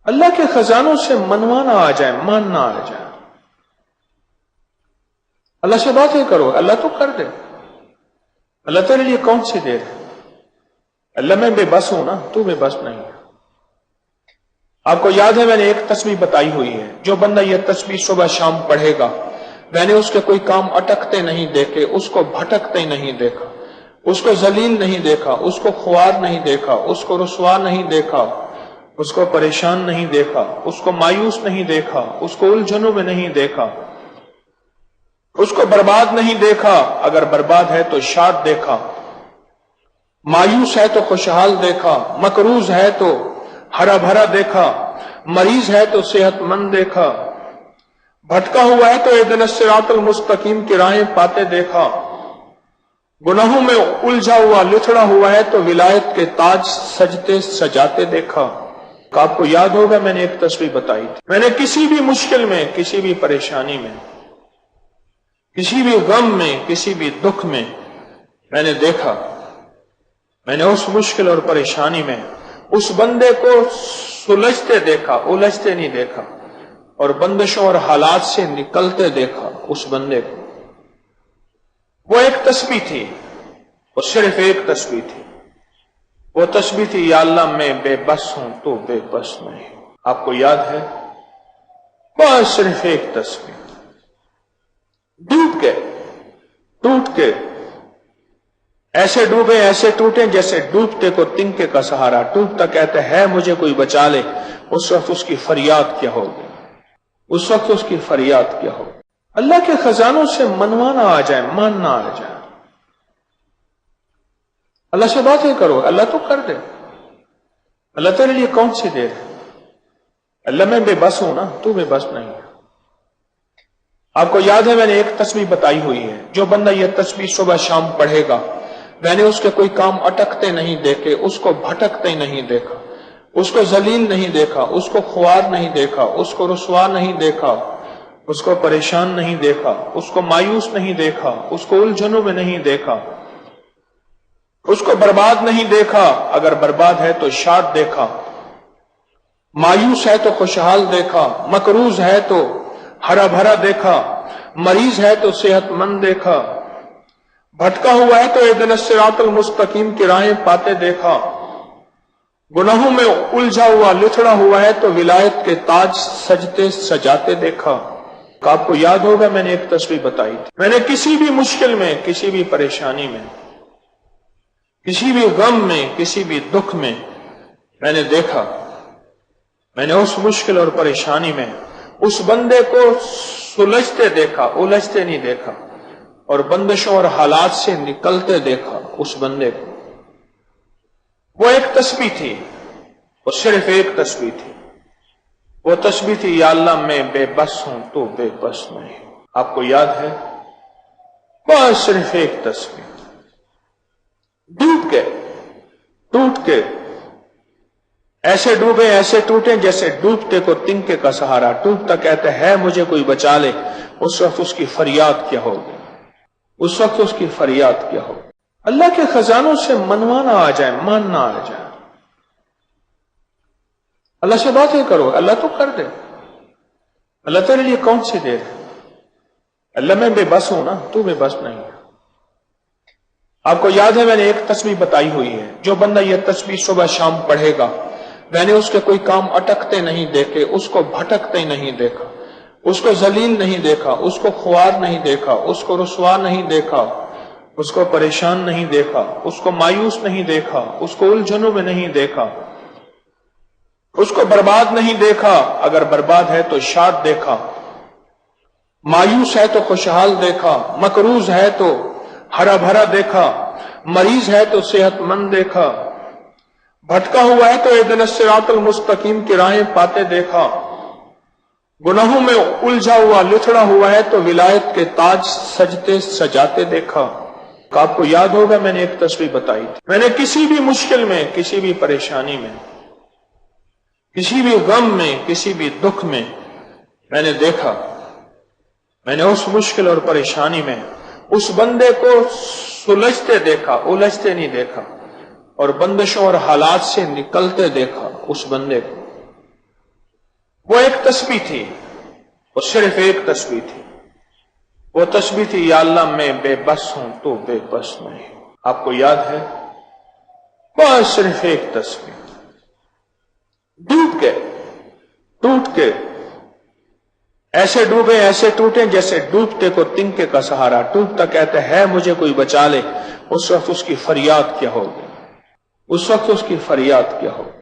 اللہ کے خزانوں سے منوانا آ جائے، ماننا آ جائے، اللہ سے باتیں کرو، اللہ تو کر دے۔ اللہ تیرے لیے کون سی دیر ہے؟ اللہ میں بے بس ہوں نا، تو بے بس نہیں ہے۔ آپ کو یاد ہے میں نے ایک تسبیح بتائی ہوئی ہے، جو بندہ یہ تسبیح صبح شام پڑھے گا، میں نے اس کے کوئی کام اٹکتے نہیں دیکھے، اس کو بھٹکتے نہیں دیکھا، اس کو ذلیل نہیں دیکھا، اس کو خوار نہیں دیکھا، اس کو رسوا نہیں دیکھا، اس کو پریشان نہیں دیکھا، اس کو مایوس نہیں دیکھا، اس کو الجھنوں میں نہیں دیکھا، اس کو برباد نہیں دیکھا، اگر برباد ہے تو شاد دیکھا، مایوس ہے تو خوشحال دیکھا، مقروض ہے تو ہرا بھرا دیکھا، مریض ہے تو صحت مند دیکھا، بھٹکا ہوا ہے تو اہدنا الصراط المستقیم کی راہیں پاتے دیکھا، گناہوں میں الجھا ہوا لتھڑا ہوا ہے تو ولایت کے تاج سجتے سجاتے دیکھا۔ آپ کو یاد ہوگا میں نے ایک تسبیح بتائی تھی، میں نے کسی بھی مشکل میں، کسی بھی پریشانی میں، کسی بھی غم میں، کسی بھی دکھ میں میں نے دیکھا، میں نے اس مشکل اور پریشانی میں اس بندے کو سلجھتے دیکھا، الجھتے نہیں دیکھا، اور بندشوں اور حالات سے نکلتے دیکھا اس بندے کو۔ وہ ایک تسبیح تھی، وہ صرف ایک تسبیح تھی، وہ تسبیح تھی یا اللہ میں بے بس ہوں تو بے بس نہیں۔ آپ کو یاد ہے؟ بس صرف ایک تسبیح، ڈوب کے ٹوٹ کے ایسے ڈوبے ایسے ٹوٹے جیسے ڈوبتے کو تنکے کا سہارا، ڈوبتا کہتے ہے مجھے کوئی بچا لے، اس وقت اس کی فریاد کیا ہوگی، اس وقت اس کی فریاد کیا ہوگی۔ اللہ کے خزانوں سے منوانا آ جائے، ماننا آ جائے، اللہ سے باتیں کرو، اللہ تو کر دے۔ اللہ تیرے لیے کون سی دیر ہے؟ اللہ میں بے بس ہوں نا، تو بے بس نہیں ہے۔ آپ کو یاد ہے میں نے ایک تسبیح بتائی ہوئی ہے، جو بندہ یہ تسبیح صبح شام پڑھے گا، میں نے اس کے کوئی کام اٹکتے نہیں دیکھے، اس کو بھٹکتے نہیں دیکھا، اس کو ذلیل نہیں دیکھا، اس کو خوار نہیں دیکھا، اس کو رسوا نہیں دیکھا، اس کو پریشان نہیں دیکھا، اس کو مایوس نہیں دیکھا، اس کو الجھنوں میں نہیں دیکھا، اس کو برباد نہیں دیکھا، اگر برباد ہے تو شاد دیکھا، مایوس ہے تو خوشحال دیکھا، مقروض ہے تو ہرا بھرا دیکھا، مریض ہے تو صحت مند دیکھا، بھٹکا ہوا ہے تو اہدنا الصراط المستقیم کی راہیں پاتے دیکھا، گناہوں میں الجھا ہوا لتھڑا ہوا ہے تو ولایت کے تاج سجتے سجاتے دیکھا۔ آپ کو یاد ہوگا میں نے ایک تسبیح بتائی تھی، میں نے کسی بھی مشکل میں، کسی بھی پریشانی میں، کسی بھی غم میں، کسی بھی دکھ میں میں نے دیکھا، میں نے اس مشکل اور پریشانی میں اس بندے کو سلجھتے دیکھا، الجھتے نہیں دیکھا، اور بندشوں اور حالات سے نکلتے دیکھا اس بندے کو۔ وہ ایک تسبیح تھی، وہ صرف ایک تسبیح تھی، وہ تسبیح تھی یا اللہ میں بے بس ہوں تو بے بس نہیں۔ آپ کو یاد ہے؟ بس صرف ایک تسبیح، ڈوب کے ٹوٹ کے ایسے ڈوبے ایسے ٹوٹے جیسے ڈوبتے کو تنکے کا سہارا، ڈوبتا کہتے ہے مجھے کوئی بچا لے، اس وقت اس کی فریاد کیا ہوگی، اس وقت اس کی فریاد کیا ہوگی۔ اللہ کے خزانوں سے منوانا آ جائے، ماننا آ جائے، اللہ سے باتیں کرو، اللہ تو کر دے۔ اللہ تیرے لیے کون سی دیر ہے؟ اللہ میں بے بس ہوں نا، تو بے بس نہیں ہے۔ آپ کو یاد ہے میں نے ایک تسبیح بتائی ہوئی ہے، جو بندہ یہ تسبیح صبح شام پڑھے گا، میں نے اس کے کوئی کام اٹکتے نہیں دیکھے، اس کو بھٹکتے نہیں دیکھا، اس کو ذلیل نہیں دیکھا، اس کو خوار نہیں دیکھا، اس کو رسوا نہیں دیکھا، اس کو پریشان نہیں دیکھا، اس کو مایوس نہیں دیکھا، اس کو الجھنوں میں نہیں دیکھا، اس کو برباد نہیں دیکھا، اگر برباد ہے تو شاد دیکھا، مایوس ہے تو خوشحال دیکھا، مقروض ہے تو ہرا بھرا دیکھا، مریض ہے تو صحت مند دیکھا، بھٹکا ہوا ہے تو اہدنا الصراط المستقیم کی راہیں پاتے دیکھا، گناہوں میں الجھا ہوا لتھڑا ہوا ہے تو ولایت کے تاج سجتے سجاتے دیکھا۔ آپ کو یاد ہوگا میں نے ایک تسبیح بتائی تھی، میں نے کسی بھی مشکل میں، کسی بھی پریشانی میں، کسی بھی غم میں، کسی بھی دکھ میں میں نے دیکھا، میں نے اس مشکل اور پریشانی میں اس بندے کو سلجھتے دیکھا، الجھتے نہیں دیکھا، اور بندشوں اور حالات سے نکلتے دیکھا اس بندے کو۔ وہ ایک تسبیح تھی، وہ صرف ایک تسبیح تھی، وہ تسبیح تھی یا اللہ میں بے بس ہوں تو بے بس نہیں۔ آپ کو یاد ہے؟ بس صرف ایک تسبیح، ڈوب کے ٹوٹ کے ایسے ڈوبے ایسے ٹوٹے جیسے ڈوبتے کو تنکے کا سہارا، ڈوبتا کہتے ہے مجھے کوئی بچا لے۔ اس وقت اس کی فریاد کیا ہوگی؟ اس وقت اس کی فریاد کیا ہوگی؟